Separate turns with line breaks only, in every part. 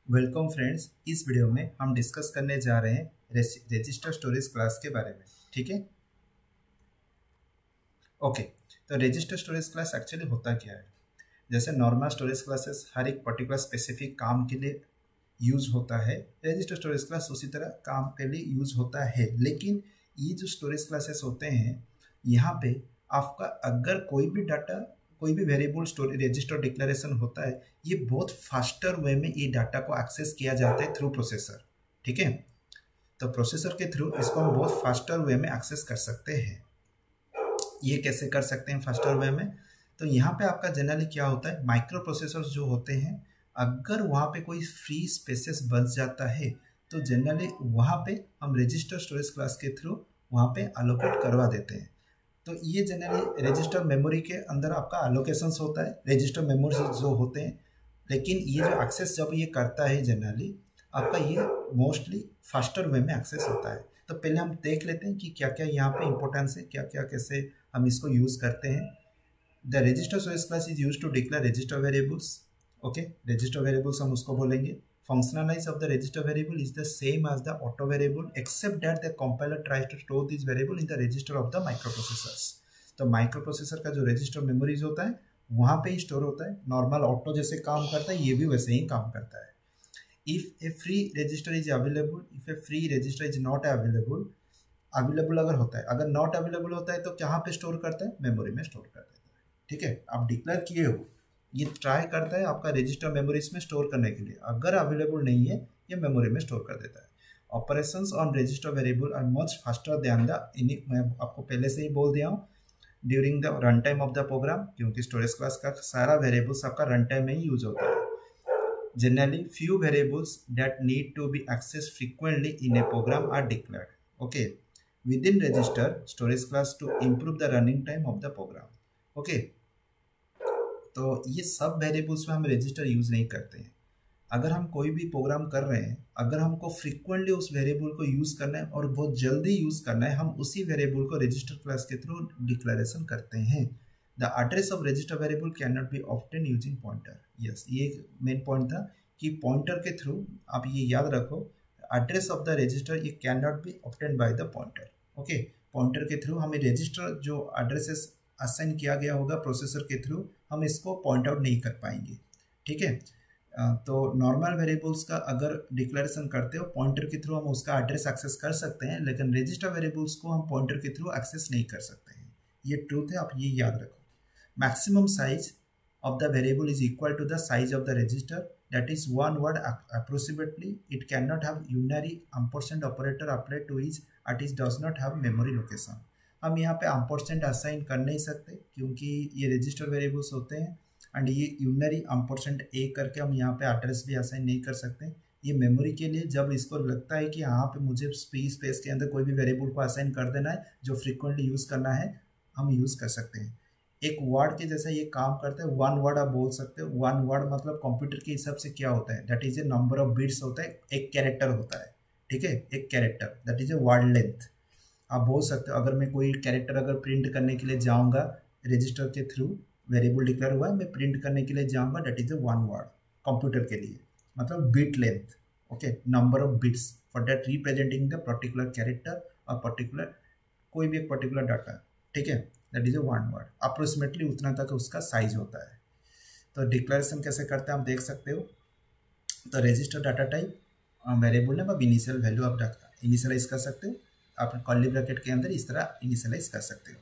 Welcome friends. इस video में हम डिस्कस करने जा रहे हैं रजिस्टर स्टोरेज क्लास के बारे में। ठीक है, ओके। तो रजिस्टर स्टोरेज क्लास एक्चुअली होता क्या है? जैसे नॉर्मल स्टोरेज क्लासेस हर एक पर्टिकुलर स्पेसिफिक काम के लिए यूज होता है, रजिस्टर स्टोरेज क्लास उसी तरह काम के लिए यूज होता है। लेकिन ये जो स्टोरेज क्लासेस होते हैं, यहाँ पे आपका अगर कोई भी डाटा, कोई भी वेरिएबल स्टोरेज रजिस्टर डिक्लेरेशन होता है, ये बहुत फास्टर वे में ये डाटा को एक्सेस किया जाता है थ्रू प्रोसेसर। ठीक है, तो प्रोसेसर के थ्रू इसको हम बहुत फास्टर वे में एक्सेस कर सकते हैं। ये कैसे कर सकते हैं फास्टर वे में? तो यहाँ पे आपका जनरली क्या होता है, माइक्रो प्रोसेसर जो होते हैं, अगर वहाँ पे कोई फ्री स्पेसेस बच जाता है तो जनरली वहाँ पे हम रजिस्टर स्टोरेज क्लास के थ्रू वहाँ पे अलोकेट करवा देते हैं। तो ये जनरली रजिस्टर मेमोरी के अंदर आपका अलोकेशंस होता है, रजिस्टर मेमोरी जो होते हैं। लेकिन ये जो एक्सेस जब ये करता है जनरली आपका ये मोस्टली फास्टर वे में एक्सेस होता है। तो पहले हम देख लेते हैं कि क्या क्या यहाँ पे इंपॉर्टेंस है, क्या क्या कैसे हम इसको यूज़ करते हैं। The register storage class is use to declare register variables. Okay, register variables हम उसको बोलेंगे। Functionalize of the register variable is the same as the auto variable except that the compiler tries to store this variable in the register of the microprocessors। तो microprocessor का जो register memories होता है वहाँ पे ही स्टोर होता है। Normal auto जैसे काम करता है, ये भी वैसे ही काम करता है। If A free register is available, if A free register is not available, available अगर होता है, अगर नॉट अवेलेबल होता है तो कहाँ पे स्टोर करता है? मेमोरी में स्टोर कर देता है। ठीक है, आप डिक्लेयर किए हो, ये ट्राई करता है आपका रजिस्टर मेमोरीज में स्टोर करने के लिए। अगर अवेलेबल नहीं है, ये मेमोरी में स्टोर कर देता है। Operations on register variable are much faster than the मैं आपको पहले से ही बोल दिया हूँ, during the run time of the program, क्योंकि स्टोरेज क्लास का सारा वेरिएबल्स आपका रन टाइम में ही यूज होता है। Generally few variables that need to be access frequently in a program are declared, okay, with in register storage class to improve the running time of the program. Okay, तो ये सब variables में हम register use नहीं करते हैं। अगर हम कोई भी प्रोग्राम कर रहे हैं, अगर हमको फ्रीक्वेंटली उस वेरिएबल को यूज़ करना है और बहुत जल्दी यूज़ करना है, हम उसी वेरिएबल को रजिस्टर क्लास के थ्रू डिक्लेरेशन करते हैं। The address of register variable can not be obtain using pointer. Yes, ये मेन पॉइंट था कि पॉइंटर के थ्रू आप ये याद रखो, एड्रेस ऑफ द रजिस्टर ये can not be obtain by the pointer. Okay, pointer के थ्रू हमें रजिस्टर जो एड्रेसेस असाइन किया गया होगा प्रोसेसर के थ्रू, हम इसको पॉइंट आउट नहीं कर पाएंगे। ठीक है, तो नॉर्मल वेरिएबल्स का अगर डिक्लेरेशन करते हो पॉइंटर के थ्रू, हम उसका एड्रेस एक्सेस कर सकते हैं, लेकिन रजिस्टर वेरिएबल्स को हम पॉइंटर के थ्रू एक्सेस नहीं कर सकते हैं। ये ट्रूथ है, आप ये याद रखो। Maximum size of the variable is equal to the size of the register, that is one word approximately. It cannot have unary ampersand operator applied to it at it does not have memory location। हम यहाँ पे ampersand assign कर नहीं सकते क्योंकि ये register variables होते हैं, एंड ये यूनरी ampersand a करके हम यहाँ पे एड्रेस भी असाइन नहीं कर सकते। ये मेमोरी के लिए जब इसको लगता है कि यहाँ पे मुझे स्पेस के अंदर कोई भी वेरिएबल को असाइन कर देना है जो फ्रीक्वेंटली यूज़ करना है, हम यूज़ कर सकते हैं। एक वर्ड के जैसा ये काम करता है। वन वर्ड आप बोल सकते हो। वन वर्ड मतलब कंप्यूटर के हिसाब से क्या होता है, that is a number of bits होता है, एक कैरेक्टर होता है। ठीक है, एक character, that is a word length. आप बोल सकते हो अगर मैं कोई कैरेक्टर अगर प्रिंट करने के लिए जाऊंगा, रजिस्टर के थ्रू वेरिएबल डिक्लेयर हुआ है, मैं प्रिंट करने के लिए जाऊंगा, that is a one word computer के लिए, मतलब bit length. Okay, number of bits for that representing the particular character और पर्टिकुलर कोई भी एक पर्टिकुलर डाटा। ठीक है, that is a one word, approximately उतना तक उसका साइज होता है। तो डिक्लेरेशन कैसे करते हैं आप देख सकते हो। तो register data type variable name अब इनिशियल वैल्यू आप इनिशियलाइज कर सकते हो, आप कर्ली ब्रैकेट के अंदर इस तरह इनिशियलाइज कर सकते हो।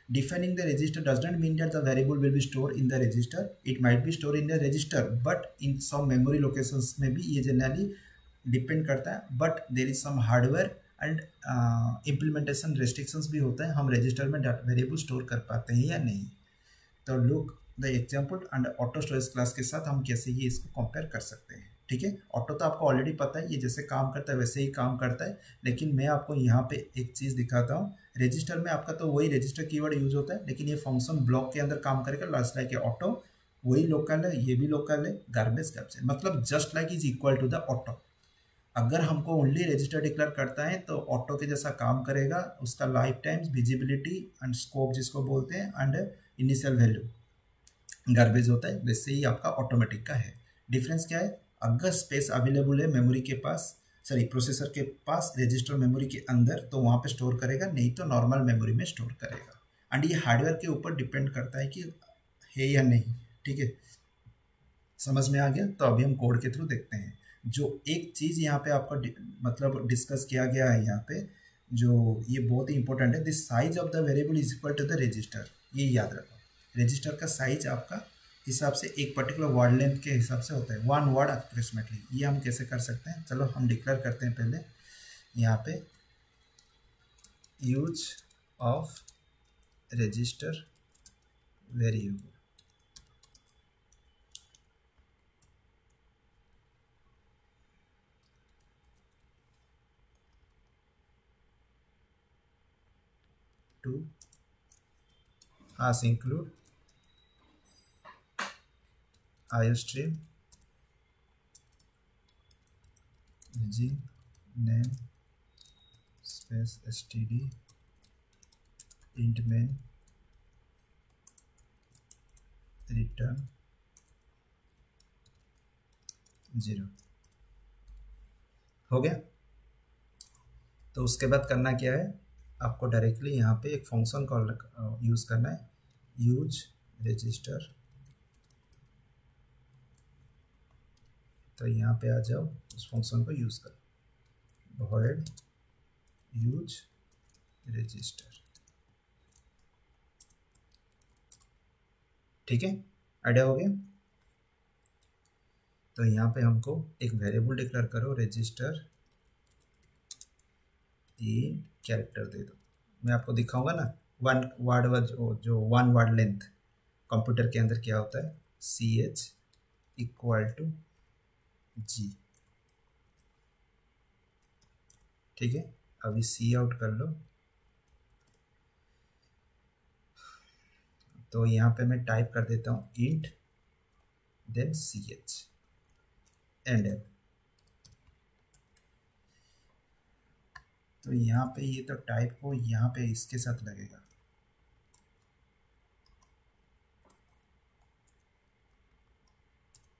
Defining the register does not mean that the variable will be store in the register, it might be store in the register, but in some memory locations में भी ये जनरली डिपेंड करता है, but there is some hardware and implementation restrictions भी होता है, हम register में वेरिएबल स्टोर कर पाते हैं या नहीं। तो look the example and auto storage class के साथ हम कैसे ये इसको कंपेयर कर सकते हैं। ठीक है, ऑटो तो आपको ऑलरेडी पता है, ये जैसे काम करता है वैसे ही काम करता है, लेकिन मैं आपको यहाँ पे एक चीज़ दिखाता हूँ। रजिस्टर में आपका तो वही रजिस्टर कीवर्ड यूज होता है, लेकिन ये फंक्शन ब्लॉक के अंदर काम करेगा। लास्ट लाइक ऑटो वही लोकल है, ये भी लोकल है, गार्बेज कैप्चर, मतलब just like is equal to the auto. अगर हमको ओनली रजिस्टर डिक्लेयर करता है तो ऑटो के जैसा काम करेगा, उसका life time, visibility and scope जिसको बोलते हैं, एंड इनिशियल वैल्यू गार्बेज होता है, वैसे ही आपका ऑटोमेटिक का है। डिफरेंस क्या है? अगर स्पेस अवेलेबल है मेमोरी के पास, सॉरी प्रोसेसर के पास रजिस्टर मेमोरी के अंदर, तो वहाँ पे स्टोर करेगा, नहीं तो नॉर्मल मेमोरी में स्टोर करेगा। एंड ये हार्डवेयर के ऊपर डिपेंड करता है कि है या नहीं। ठीक है, समझ में आ गया। तो अभी हम कोड के थ्रू देखते हैं। जो एक चीज़ यहाँ पे आपका मतलब डिस्कस किया गया है यहाँ पे, जो ये बहुत ही इंपॉर्टेंट है, the size of the variable is equal to the register. ये याद रखो, रजिस्टर का साइज आपका हिसाब से एक पर्टिकुलर वर्ड लेंथ के हिसाब से होता है, 1 वर्ड अप्रोक्सीमेटली। ये हम कैसे कर सकते हैं, चलो हम डिक्लेयर करते हैं पहले यहाँ पे use of register variable. To as include iostream g name space std int main return 0। हो गया। तो उसके बाद करना क्या है, आपको डायरेक्टली यहाँ पे एक फंक्शन कॉल यूज़ करना है, यूज रजिस्टर। तो यहाँ पे आ जाओ, उस फंक्शन को यूज़ करो, void यूज रजिस्टर। ठीक है, आइडिया हो गया। तो यहाँ पे हमको एक वेरिएबल डिक्लेयर करो, रजिस्टर इन कैरेक्टर दे दो। मैं आपको दिखाऊंगा ना, वन वर्ड जो 1 वर्ड लेंथ कंप्यूटर के अंदर क्या होता है, ch इक्वल टू g। ठीक है, अभी सी आउट कर लो। तो यहाँ पे मैं टाइप कर देता हूँ int then ch and L. तो यहाँ पे ये तो टाइप को यहाँ पे इसके साथ लगेगा।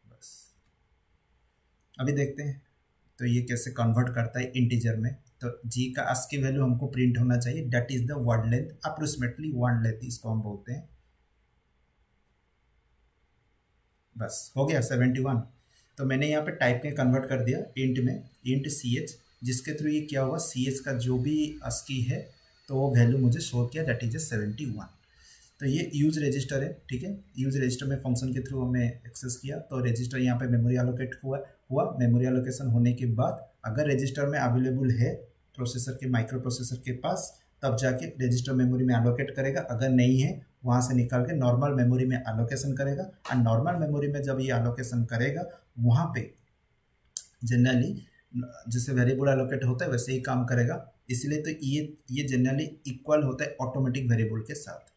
बस अभी देखते हैं तो ये कैसे कन्वर्ट करता है इंटीजर में। तो जी का ASCII वैल्यू हमको प्रिंट होना चाहिए, that is the word length, approximately word length इसको हम बोलते हैं। बस हो गया 71। तो मैंने यहाँ पे टाइप में कन्वर्ट कर दिया इंट में, इंट ch, जिसके थ्रू ये क्या हुआ, ch का जो भी ASCII है तो वो वैल्यू मुझे शो किया, दैट इज 71। तो ये यूज रजिस्टर है। ठीक है, यूज रजिस्टर में फंक्शन के थ्रू हमें एक्सेस किया, तो रजिस्टर यहाँ पे मेमोरी एलोकेट हुआ। मेमोरी एलोकेशन होने के बाद अगर रजिस्टर में अवेलेबल है प्रोसेसर के, माइक्रो प्रोसेसर के पास, तब जाके रजिस्टर मेमोरी में एलोकेट करेगा। अगर नहीं है, वहाँ से निकाल के नॉर्मल मेमोरी में एलोकेशन करेगा। और नॉर्मल मेमोरी में जब ये एलोकेशन करेगा, वहाँ पे जनरली जैसे वेरिएबल एलोकेट होता है वैसे ही काम करेगा। इसलिए तो ये जनरली इक्वल होता है ऑटोमेटिक वेरिएबल के साथ।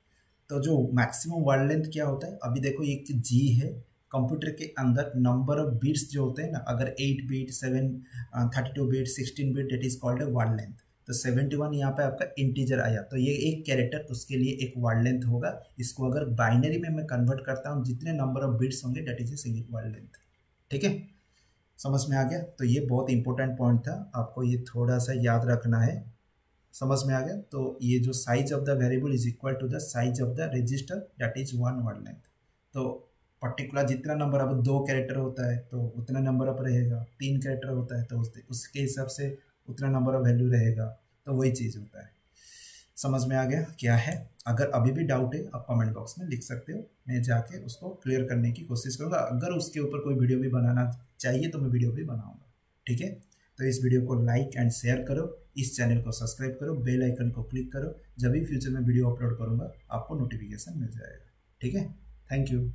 तो जो मैक्सिमम वर्ड लेंथ क्या होता है, अभी देखो एक जी है, कंप्यूटर के अंदर नंबर ऑफ बिट्स जो होते हैं ना, अगर 8 bit 32 bit 16 bit, that is called a word length. तो 71 यहाँ पे आपका इंटीजर आया, तो ये एक कैरेक्टर, उसके लिए एक वर्ड लेंथ होगा। इसको अगर बाइनरी में मैं कन्वर्ट करता हूँ, जितने नंबर ऑफ बिट्स होंगे that is a single word length. ठीक है, समझ में आ गया। तो ये बहुत इंपॉर्टेंट पॉइंट था, आपको ये थोड़ा सा याद रखना है। समझ में आ गया। तो ये जो size of the variable is equal to the size of the register, that is 1 word length. तो पर्टिकुलर जितना नंबर, अब 2 कैरेक्टर होता है तो उतना नंबर ऑफ रहेगा, 3 कैरेक्टर होता है तो उसके हिसाब से उतना नंबर ऑफ वैल्यू रहेगा। तो वही चीज़ होता है। समझ में आ गया क्या है। अगर अभी भी डाउट है, आप कमेंट बॉक्स में लिख सकते हो, मैं जाके उसको क्लियर करने की कोशिश करूँगा। अगर उसके ऊपर कोई वीडियो भी बनाना चाहिए तो मैं वीडियो भी बनाऊँगा। ठीक है, तो इस वीडियो को लाइक एंड शेयर करो, इस चैनल को सब्सक्राइब करो, बेल आइकन को क्लिक करो, जब भी फ्यूचर में वीडियो अपलोड करूँगा आपको नोटिफिकेशन मिल जाएगा। ठीक है, थैंक यू।